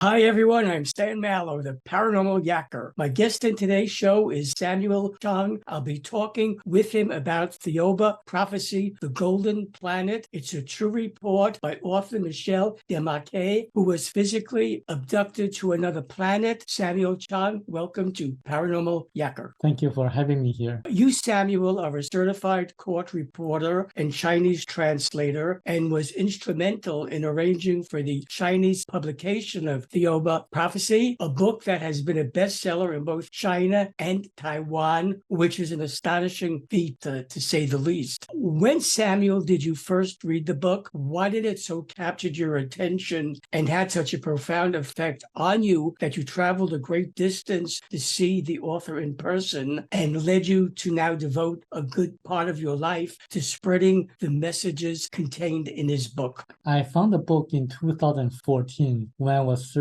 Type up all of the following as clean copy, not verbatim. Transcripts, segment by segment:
Hi, everyone. I'm Stan Mallow, the paranormal yakker. My guest in today's show is Samuel Chong. I'll be talking with him about Thiaoouba Prophecy, The Golden Planet. It's a true report by author Michel Desmarquet, who was physically abducted to another planet. Samuel Chong, welcome to Paranormal Yakker. Thank you for having me here. You, Samuel, are a certified court reporter and Chinese translator and was instrumental in arranging for the Chinese publication of Thiaoouba Prophecy, a book that has been a bestseller in both China and Taiwan, which is an astonishing feat, to say the least. When, Samuel, did you first read the book? Why did it so capture your attention and had such a profound effect on you that you traveled a great distance to see the author in person and led you to now devote a good part of your life to spreading the messages contained in his book? I found the book in 2014 when I was searching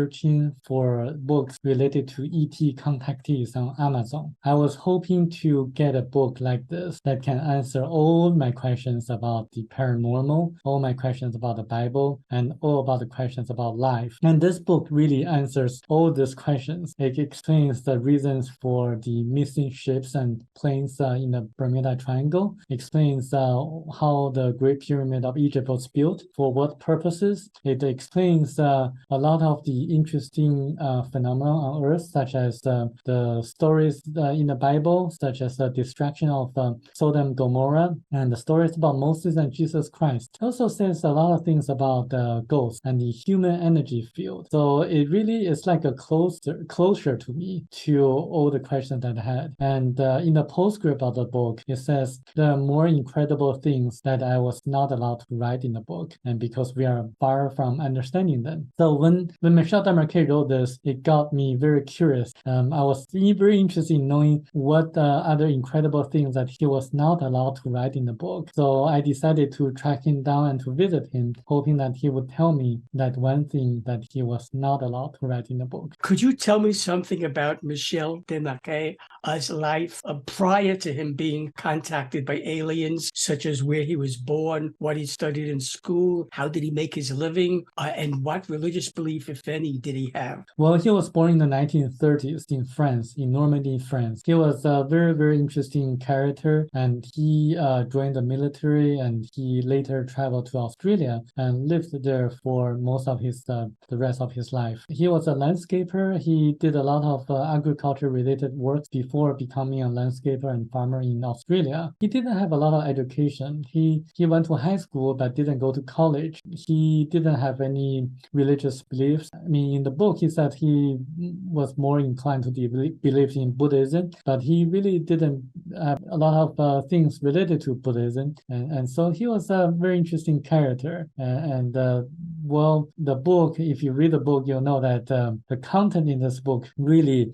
for books related to ET contactees on Amazon. I was hoping to get a book like this that can answer all my questions about the paranormal, all my questions about the Bible, and all about the questions about life. And this book really answers all these questions. It explains the reasons for the missing ships and planes in the Bermuda Triangle, explains how the Great Pyramid of Egypt was built, for what purposes. It explains a lot of the interesting phenomena on Earth, such as the stories in the Bible, such as the destruction of Sodom and Gomorrah, and the stories about Moses and Jesus Christ. It also says a lot of things about ghosts and the human energy field. So it really is like a closure to me to all the questions that I had. And in the postscript of the book, it says there are more incredible things that I was not allowed to write in the book, and because we are far from understanding them. So when Michel Desmarquet wrote this, it got me very curious. I was very interested in knowing what other incredible things that he was not allowed to write in the book. So I decided to track him down and to visit him, hoping that he would tell me that one thing that he was not allowed to write in the book. Could you tell me something about Michel Desmarquet's life prior to him being contacted by aliens, such as where he was born, what he studied in school, how did he make his living, and what religious belief, if any, did he have? Well, he was born in the 1930s in France, in Normandy, France. He was a very, very interesting character, and he joined the military, and he later traveled to Australia and lived there for most of the rest of his life. He was a landscaper. He did a lot of agriculture-related work before becoming a landscaper and farmer in Australia. He didn't have a lot of education. He went to high school but didn't go to college. He didn't have any religious beliefs. I mean, in the book, he said he was more inclined to believe in Buddhism, but he really didn't have a lot of things related to Buddhism. And so he was a very interesting character. Well, the book, if you read the book, you'll know that the content in this book really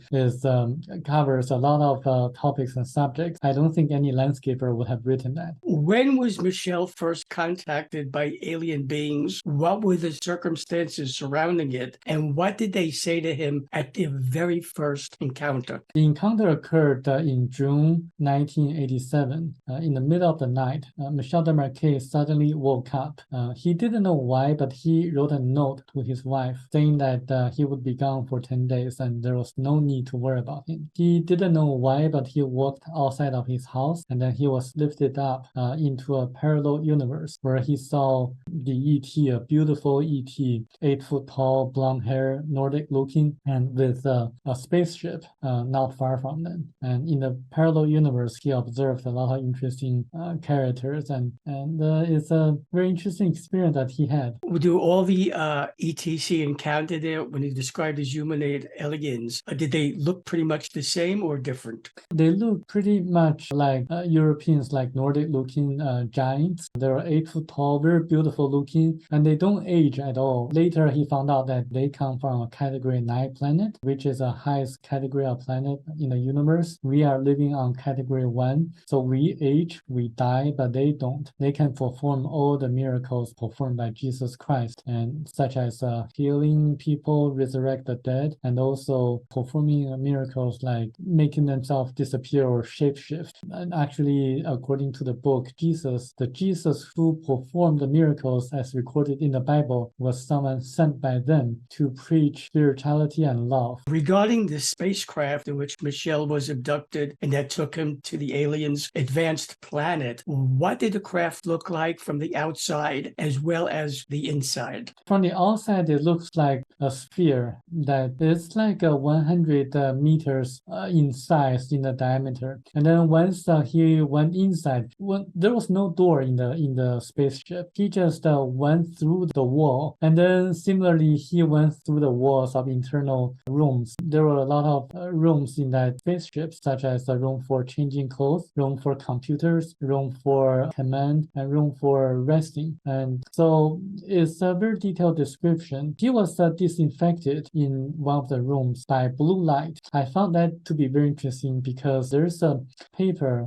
covers a lot of topics and subjects. I don't think any landscaper would have written that. When was Michel first contacted by alien beings? What were the circumstances surrounding it? And what did they say to him at the very first encounter? The encounter occurred in June 1987. In the middle of the night, Michel Desmarquet suddenly woke up. He didn't know why, but he wrote a note to his wife saying that he would be gone for 10 days and there was no need to worry about him. He didn't know why, but he walked outside of his house and then he was lifted up into a parallel universe where he saw the ET, a beautiful ET, 8 foot tall, blonde hair, Nordic looking, and with a spaceship not far from them. And in the parallel universe, he observed a lot of interesting characters, and it's a very interesting experience that he had. Do all the ETs he encountered there, when he described as humanoid aliens, did they look pretty much the same or different? They look pretty much like Europeans, like Nordic looking giants. They're 8 foot tall, very beautiful looking, and they don't age at all. Later, he found out that they come from a category 9 planet, which is the highest category of planet in the universe. We are living on category 1, so we age, we die, but they don't. They can perform all the miracles performed by Jesus Christ. and such as healing people, resurrect the dead, and also performing miracles like making themselves disappear or shapeshift. And actually, according to the book, the Jesus who performed the miracles as recorded in the Bible was someone sent by them to preach spirituality and love. Regarding the spacecraft in which Michel was abducted and that took him to the aliens' advanced planet, what did the craft look like from the outside as well as the inside? From the outside, it looks like a sphere that is like 100 meters in size, in the diameter. And then once he went inside, there was no door in the spaceship. He just went through the wall. And then similarly, he went through the walls of internal rooms. There were a lot of rooms in that spaceship, such as a room for changing clothes, room for computers, room for command, and room for resting. And so it's a very detailed description. He was disinfected in one of the rooms by blue light. I found that to be very interesting because there's a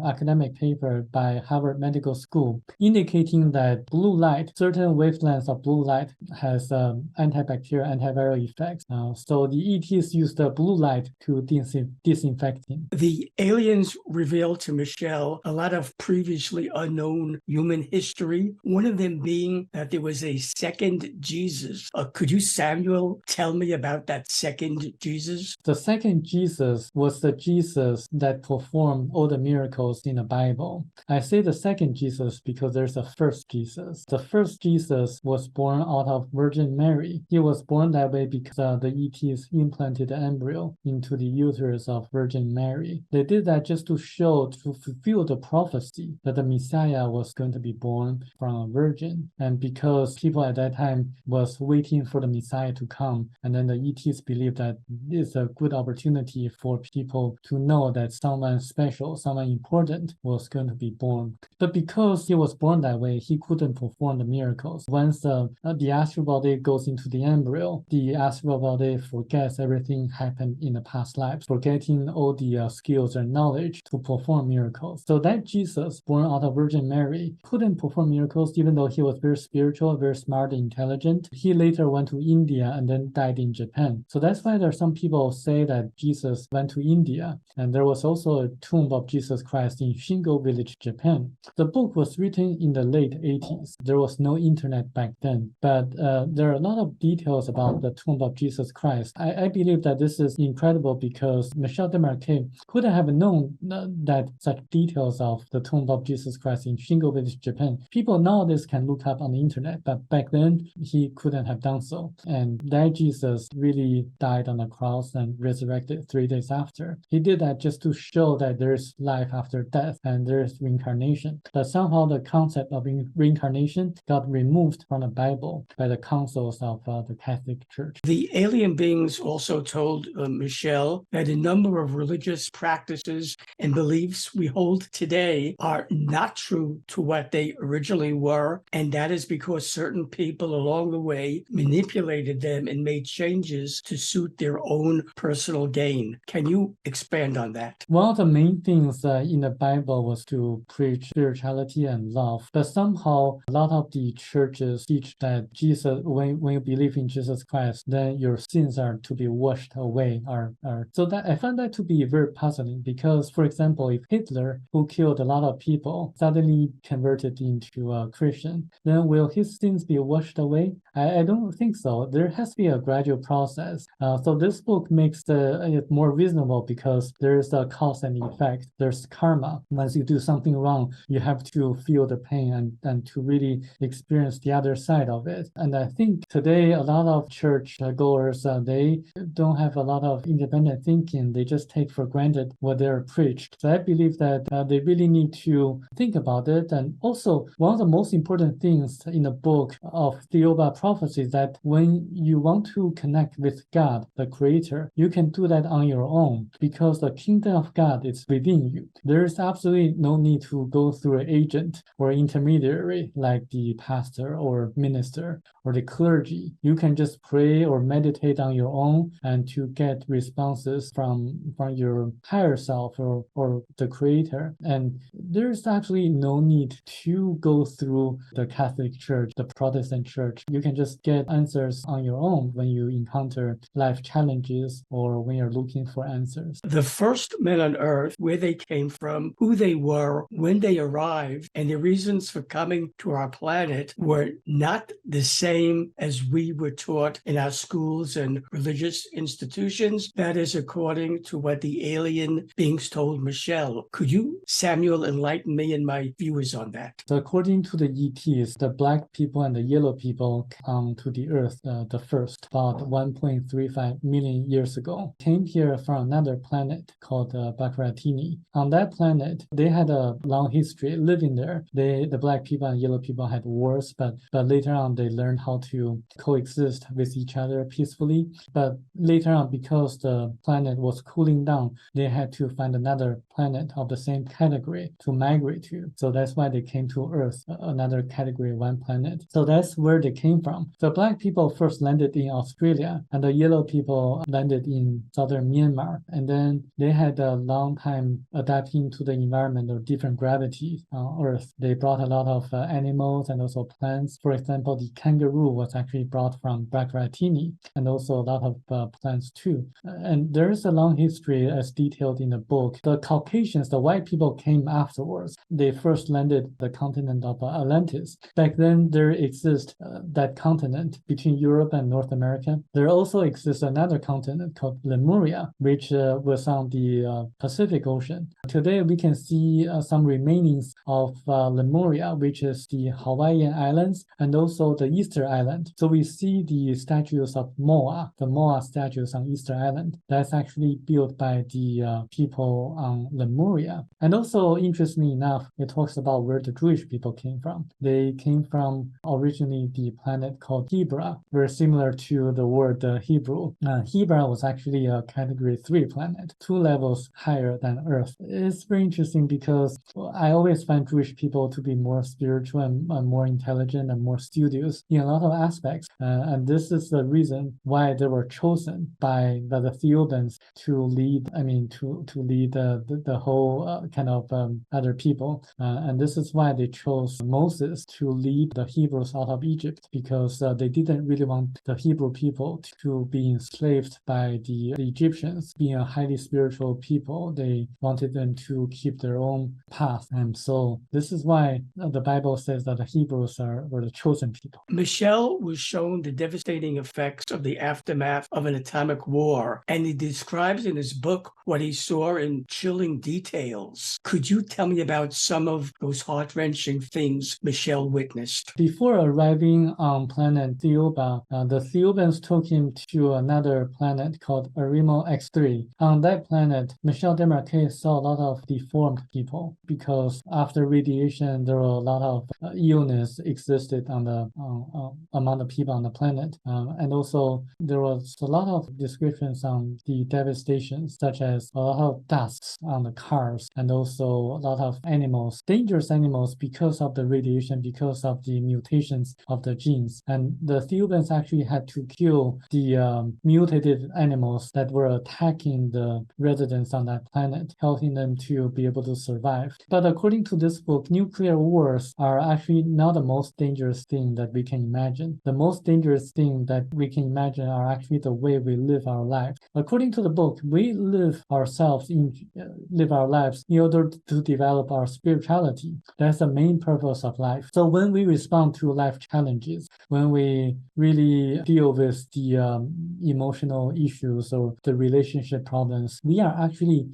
academic paper by Harvard Medical School, indicating that blue light, certain wavelengths of blue light has antibacterial, antiviral effects. So the ETs used the blue light to disinfect him. The aliens revealed to Michel a lot of previously unknown human history, one of them being that there was a second Jesus. Could you, Samuel, tell me about that second Jesus? The second Jesus was the Jesus that performed all the miracles in the Bible. I say the second Jesus because there's a first Jesus. The first Jesus was born out of Virgin Mary. He was born that way because the ETs implanted the embryo into the uterus of Virgin Mary. They did that just to fulfill the prophecy that the Messiah was going to be born from a virgin. And because people at that time was waiting for the Messiah to come, and then the ETs believed that it's a good opportunity for people to know that someone special, someone important was going to be born. But because he was born that way, he couldn't perform the miracles. Once the astral body goes into the embryo, the astral body forgets everything happened in the past lives, forgetting all the skills and knowledge to perform miracles. So that Jesus, born out of Virgin Mary, couldn't perform miracles even though he was very spiritual, very smart, intelligent. He later went to India and then died in Japan. So that's why there are some people say that Jesus went to India. And there was also a tomb of Jesus Christ in Shingo Village, Japan. The book was written in the late 80s. There was no internet back then. But there are a lot of details about the tomb of Jesus Christ. I believe that this is incredible because Michel Desmarquet couldn't have known that such details of the tomb of Jesus Christ in Shingo Village, Japan. People nowadays can look up on the internet, but back then he couldn't have done so. And that Jesus really died on the cross and resurrected 3 days after. He did that just to show that there's life after death and there's reincarnation. But somehow the concept of reincarnation got removed from the Bible by the councils of the Catholic Church. The alien beings also told Michel that a number of religious practices and beliefs we hold today are not true to what they originally were, and that is because certain people along the way manipulated them and made changes to suit their own personal gain. Can you expand on that? One of the main things in the Bible was to preach spirituality and love, but somehow a lot of the churches teach that Jesus, when you believe in Jesus Christ, then your sins are to be washed away. So that I find that to be very puzzling because, for example, if Hitler, who killed a lot of people, suddenly converted into a Christian, then will his sins be washed away? I don't think so. There has to be a gradual process. So this book makes it more reasonable because there's a cause and effect. There's karma. Once you do something wrong, you have to feel the pain and to really experience the other side of it. And I think today a lot of church goers, they don't have a lot of independent thinking. They just take for granted what they're preached. So I believe that they really need to think about it. And also, one of the most important things in the book of Thiaoouba Prophecy is that when you want want to connect with God, the Creator, you can do that on your own because the kingdom of God is within you. There is absolutely no need to go through an agent or intermediary like the pastor or minister or the clergy. You can just pray or meditate on your own and to get responses from your higher self or the Creator. And there's actually no need to go through the Catholic Church, the Protestant Church. You can just get answers on your own when you encounter life challenges or when you're looking for answers. The first men on Earth, where they came from, who they were, when they arrived, and the reasons for coming to our planet were not the same as we were taught in our schools and religious institutions. That is according to what the alien beings told Michel. Could you, Samuel, enlighten me and my viewers on that? So according to the ETs, the black people and the yellow people come to the Earth the first, about 1.35 million years ago, came here from another planet called Bakratini. On that planet, they had a long history living there. The black people and yellow people had wars, but later on they learned how to coexist with each other peacefully. But later on, because the planet was cooling down, they had to find another planet of the same category to migrate to. So that's why they came to Earth, another category 1 planet. So that's where they came from. The black people first landed in Australia, and the yellow people landed in southern Myanmar. And then they had a long time adapting to the environment of different gravity on Earth. They brought a lot of animals and also plants. For example, the kangaroo was actually brought from Bakratini, and also a lot of plants too. And there is a long history as detailed in the book. The Caucasians, the white people, came afterwards. They first landed the continent of Atlantis. Back then, there exists that continent between Europe and North America. There also exists another continent called Lemuria, which was on the Pacific Ocean. Today, we can see some remainings of Lemuria, which is the Hawaiian Islands and also the Easter Island. So we see the statues of Moa, the Moa statues on Easter Island. That's actually built by the people on Lemuria. And also, interestingly enough, it talks about where the Jewish people came from. They came from originally the planet called Hebra, very similar to the word Hebrew. Hebra was actually a category 3 planet, 2 levels higher than Earth. It's very interesting because I always find Jewish people to be more spiritual and more intelligent and more studious in a lot of aspects. And this is the reason why they were chosen by the Thiaoubans to lead, to lead the whole kind of other people. And this is why they chose Moses to lead the Hebrews out of Egypt, because they didn't really want the Hebrew people to be enslaved by the Egyptians. Being a highly spiritual people, they wanted them to keep their own path. And so this is why the Bible says that the Hebrews were the chosen people. Michel was shown the devastating effects of the aftermath of an atomic war, and he describes in his book what he saw in chilling details. Could you tell me about some of those heart-wrenching things Michel witnessed? Before arriving on planet Thiaoouba, the Thiaoubans took him to another planet called Arimo X3. On that planet, Michel Desmarquet saw a lot of deformed people because after radiation, there were a lot of illness existed on the among the people on the planet. And also, there was a lot of descriptions on the devastations, such as a lot of dust on the cars and also a lot of animals, dangerous animals because of the radiation, because of the mutations of the genes. And the Thiaoubans actually had to kill the mutated animals that were attacking the residents on that planet, helping them to be able to survive. But according to this book, nuclear wars are actually not the most dangerous thing that we can imagine. The most dangerous thing that we can imagine are actually the way we live our life. According to the book, we live our lives in order to develop our spirituality. That's the main purpose of life. So when we respond to life challenges, when we really deal with the emotional issues or the relationship problems, we are actually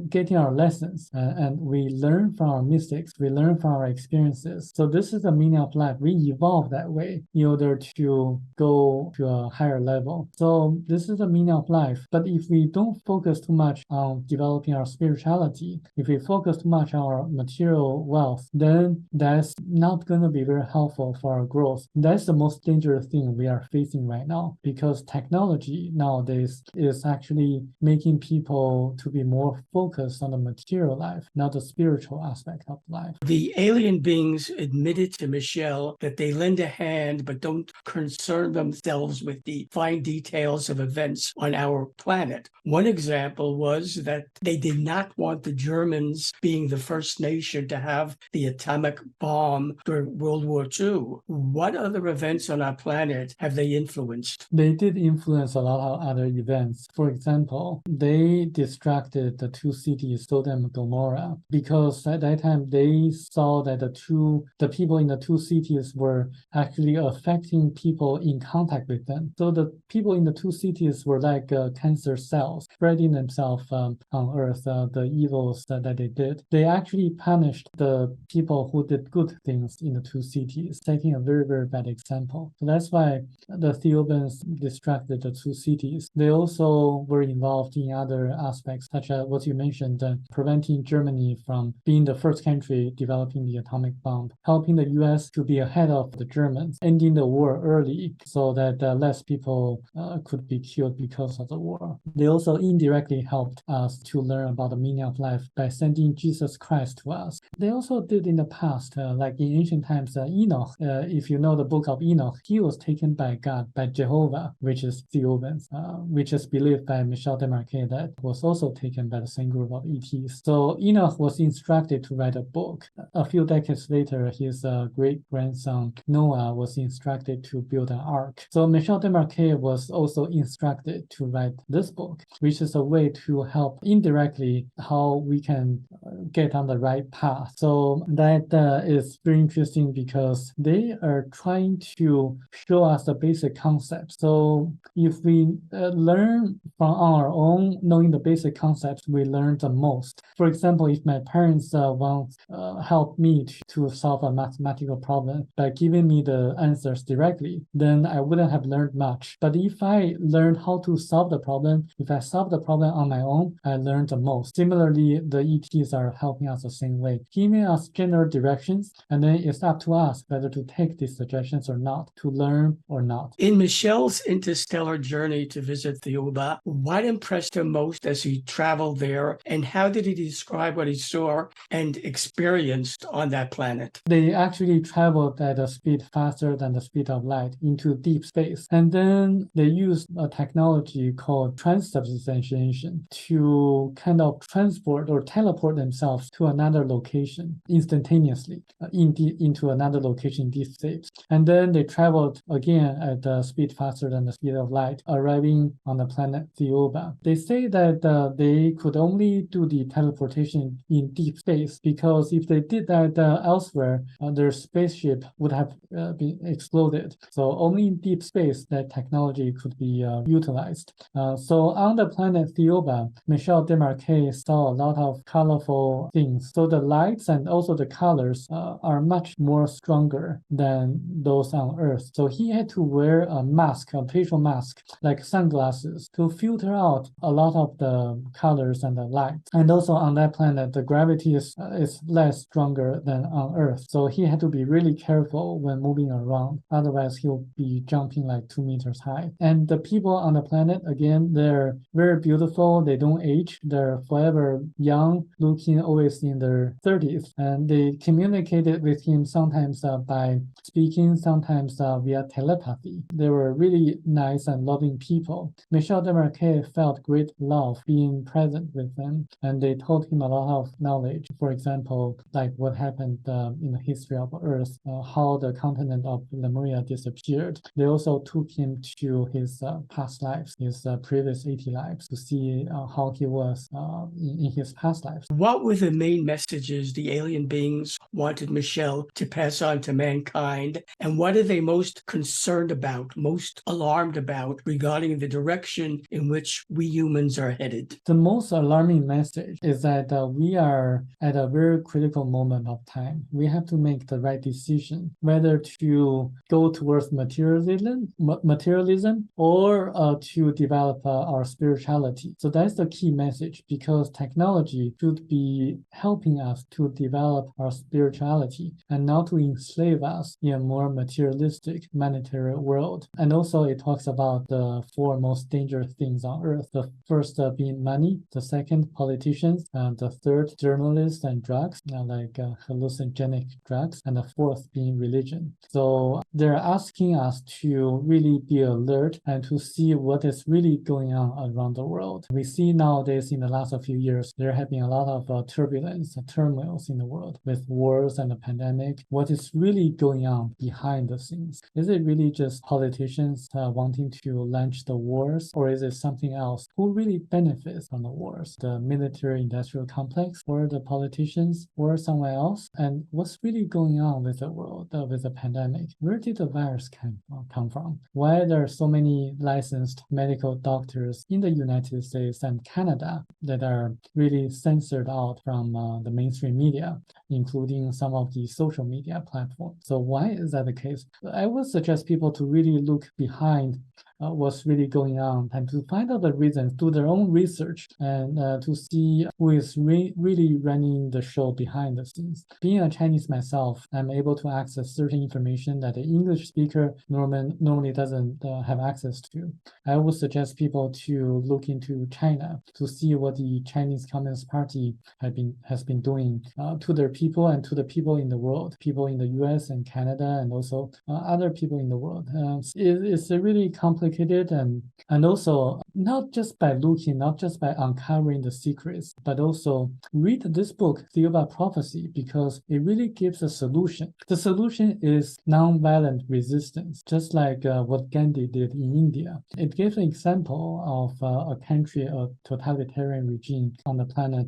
getting our lessons and we learn from our mistakes, we learn from our experiences. So this is the meaning of life. We evolve that way in order to go to a higher level. So this is the meaning of life. But if we don't focus too much on developing our spirituality, spirituality. If we focus too much on our material wealth, then that's not going to be very helpful for our growth. That's the most dangerous thing we are facing right now, because technology nowadays is actually making people to be more focused on the material life, not the spiritual aspect of life. The alien beings admitted to Michel that they lend a hand but don't concern themselves with the fine details of events on our planet. One example was that they did not want the Germans, being the first nation to have the atomic bomb during World War II. What other events on our planet have they influenced? They did influence a lot of other events. For example, they distracted the two cities, Sodom and Gomorrah, because at that time they saw that the people in the two cities were actually affecting people in contact with them. So the people in the two cities were like cancer cells spreading themselves on earth, the evils that they did. They actually punished the people who did good things in the two cities, taking a very, very bad example. So that's why the Thiaoubans distracted the two cities. They also were involved in other aspects, such as what you mentioned, preventing Germany from being the first country developing the atomic bomb, helping the US to be ahead of the Germans, ending the war early so that less people could be killed because of the war. They also indirectly helped us to learn about the meaning of life by sending Jesus Christ to us. They also did in the past, like in ancient times, Enoch, if you know the book of Enoch, he was taken by God, by Jehovah, which is Thiaoubans, which is believed by Michel Desmarquet that was also taken by the same group of ETs. So Enoch was instructed to write a book. A few decades later, his great-grandson Noah was instructed to build an ark. So Michel Desmarquet was also instructed to write this book, which is a way to help indirectly how we can get on the right path. So that is very interesting because they are trying to show us the basic concepts. So if we learn from our own, knowing the basic concepts, we learn the most. For example, if my parents want help me to solve a mathematical problem by giving me the answers directly, then I wouldn't have learned much. But if I learned how to solve the problem, if I solve the problem on my own, I learned the most. Similarly, the ETs are helping us the same way, giving us general directions, and then it's up to us whether to take these suggestions or not, to learn or not. In Michel's interstellar journey to visit Thiaoouba, what impressed him most as he traveled there, and how did he describe what he saw and experienced on that planet? They actually traveled at a speed faster than the speed of light into deep space. And then they used a technology called transubstantiation to kind of transport or teleport themselves to another location instantaneously into another location in deep space. And then they traveled again at a speed faster than the speed of light, arriving on the planet Thiaoouba. They say that they could only do the teleportation in deep space because if they did that elsewhere, their spaceship would have been exploded. So only in deep space that technology could be utilized. So on the planet Thiaoouba, Michel Desmarquet saw a lot of colorful things. So the lights and also the colors are much more stronger than those on Earth. So he had to wear a mask, a facial mask, like sunglasses, to filter out a lot of the colors and the light. And also on that planet, the gravity is less stronger than on Earth. So he had to be really careful when moving around. Otherwise, he'll be jumping like 2 meters high. And the people on the planet, again, they're very beautiful. They don't age. They're forever young, looking always in their 30s. And they communicated with him sometimes by speaking, sometimes via telepathy. They were really nice and loving people. Michel Desmarquet felt great love being present with them, and they told him a lot of knowledge. For example, like what happened in the history of Earth, how the continent of Lemuria disappeared. They also took him to his past lives, his previous 80 lives, to see how he was in his past lives. What were the main messages the alien beings wanted Michel to pass on to mankind, and what are they most concerned about, most alarmed about regarding the direction in which we humans are headed? The most alarming message is that we are at a very critical critical moment of time. We have to make the right decision, whether to go towards materialism or to develop our spirituality. So that's the key message, because technology should be helping us to develop our spirituality and not to enslave us in a more materialistic monetary world. And also it talks about the four most dangerous things on earth. The first being money, the second politicians, and the third journalists and drugs, like hallucinogenic drugs, and the fourth being religion. So they're asking us to really be alert and to see what is really going on around the world. We see nowadays, in the last few years, there have been a lot of turbulence, turmoils in the world with wars and the pandemic. What is really going on behind the scenes? Is it really just politicians wanting to launch the wars, or is it something else? Who really benefits from the wars? The military-industrial complex, or the politicians, or somewhere else? And what's really going on with the world, with the pandemic? Where did the virus come from? Why there are so many licensed medical doctors in the United States and Canada that are really censored out from the mainstream media, including some of the social media platforms? So why is that the case? I would suggest people to really look behind what's really going on and to find out the reasons, do their own research, and to see who is really running the show behind the scenes. Being a Chinese myself, I'm able to access certain information that the English speaker normally doesn't have access to. I would suggest people to look into China to see what the Chinese Communist Party has been doing to their people and to the people in the world, people in the US and Canada, and also other people in the world. It's a really complicated, and also not just by looking, not just by uncovering the secrets, but also read this book, Thiaoouba Prophecy, because it really gives a solution. The solution is nonviolent resistance, just like what Gandhi did in India. It gives an example of a country, a totalitarian regime on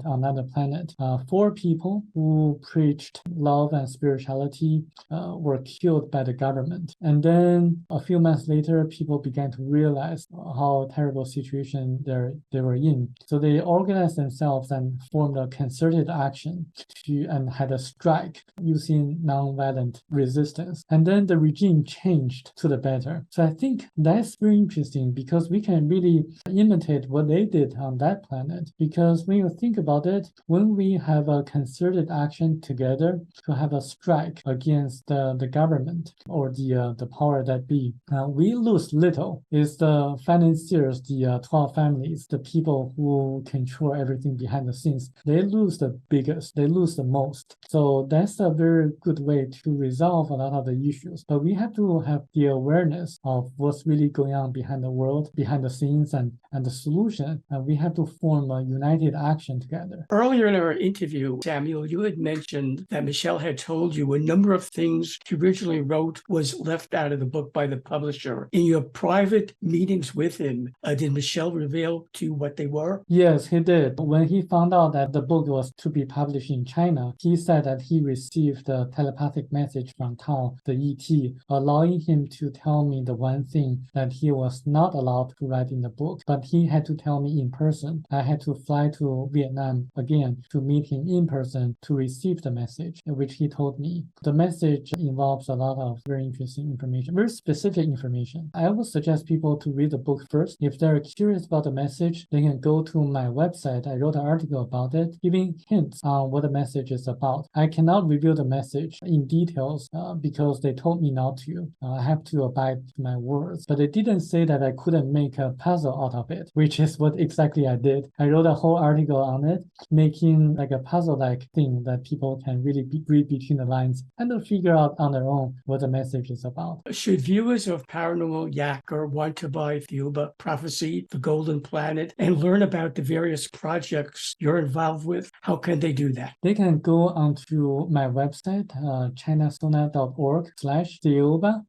another planet. 4 people who preached love and spirituality were killed by the government. And then a few months later, people began to realize how terrible situation they were in. So they organized themselves and formed a concerted action and had a strike using nonviolent resistance. And then the regime changed to the better. So I think that's very interesting, because we can really imitate what they did on that planet. Because when you think about it, when we have a concerted action together to have a strike against the government or the power that be, we lose little. It's the financiers, the 12 families, the people who control everything behind the scenes. They lose the biggest, they lose the most. So that's a very good way to resolve a lot of the issues. But we have to have the awareness of what's really going on behind the world, behind the scenes, and the solution. And we have to form a united action together. Earlier in our interview, Samuel, you had mentioned that Michel had told you a number of things he originally wrote was left out of the book by the publisher. In your private meetings with him, did Michel reveal to you what they were? Yes, he did. When he found out that the book was to be published in China, he said that he received a telepathic message from Tao, the ET, allowing him to tell me the one thing that he was not allowed to write in the book, but he had to tell me in person. I had to fly to Vietnam again to meet him in person to receive the message, which he told me. The message involves a lot of very interesting information, very specific information. I would suggest people to read the book first. If they're curious about the message, they can go to my website. I wrote an article about it, giving hints on what the message is about. I cannot reveal the message in details because they told me not to. I have to abide to my words. But they didn't say that I couldn't make a puzzle out of it, which is what exactly I did. I wrote a whole article on it, making like a puzzle-like thing that people can really read between the lines and they'll figure out on their own what the message is about. Should viewers of Paranormal Yacker want to buy Thiaoouba Prophecy, The Golden Planet, and learn about the various projects you're involved with, how can they do that? They can go onto my website, chinasona.org/Thiaoouba,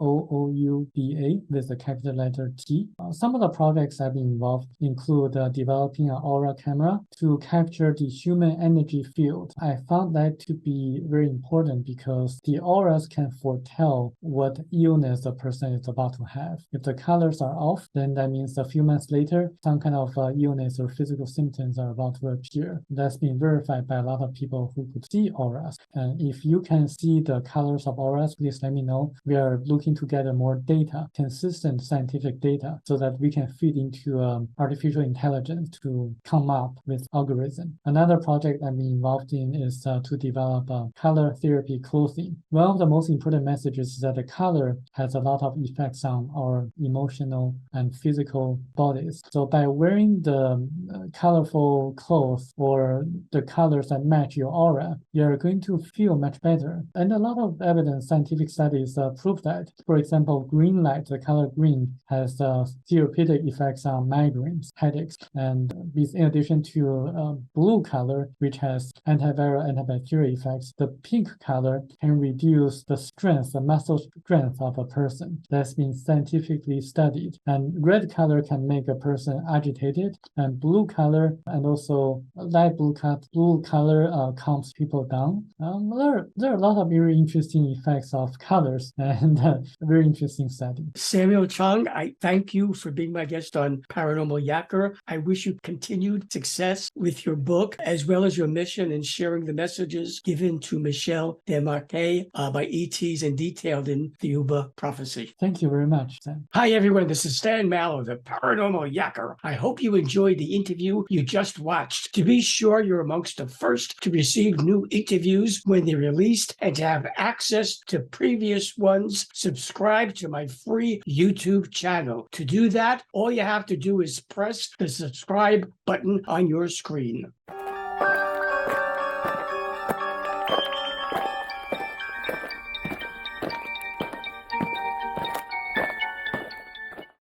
THIAOOUBA, with the capital letter T. Some of the projects I've been involved include developing an aura camera to capture the human energy field. I found that to be very important because the auras can foretell what illness the person is about to have. If the colors are off, then that means a few months later, some kind of illness or physical symptoms are about to appear. That's been verified by a lot of people who could see auras. And if you can see the colors of auras, please let me know. We are looking to gather more data, consistent scientific data, so that we can feed into artificial intelligence to come up with algorithm. Another project I'm involved in is to develop color therapy clothing. One of the most important messages is that the color has a lot of effects on our emotional and physical bodies. So by wearing the colorful clothes or the colors that match your aura, you're going to feel much better. And a lot of evidence, scientific studies prove that. For example, green light, the color green, has therapeutic effects on migraines, headaches, and this in addition to blue color, which has antiviral, antibacterial effects. The pink color can reduce the strength, the muscle strength of a person. That's been scientifically studied. And red color can make a person agitated, and blue color and also light blue color calms people down. There are a lot of very interesting effects of colors and very interesting study. Samuel Chong, I thank you for being my guest on Paranormal Yacker. I wish you continued success with your book, as well as your mission in sharing the messages given to Michel Desmarquet by ETs and detailed in Thiaoouba Prophecy. Thank you very much, Sam. Hi, everyone. This is Stan Mallow, the Paranormal Yacker. I hope you enjoyed the interview you just watched. To be sure you're amongst the first to receive new interviews when they're released and to have access to previous ones, subscribe to my free YouTube channel. To do that, all you have to do is press the subscribe button on your screen.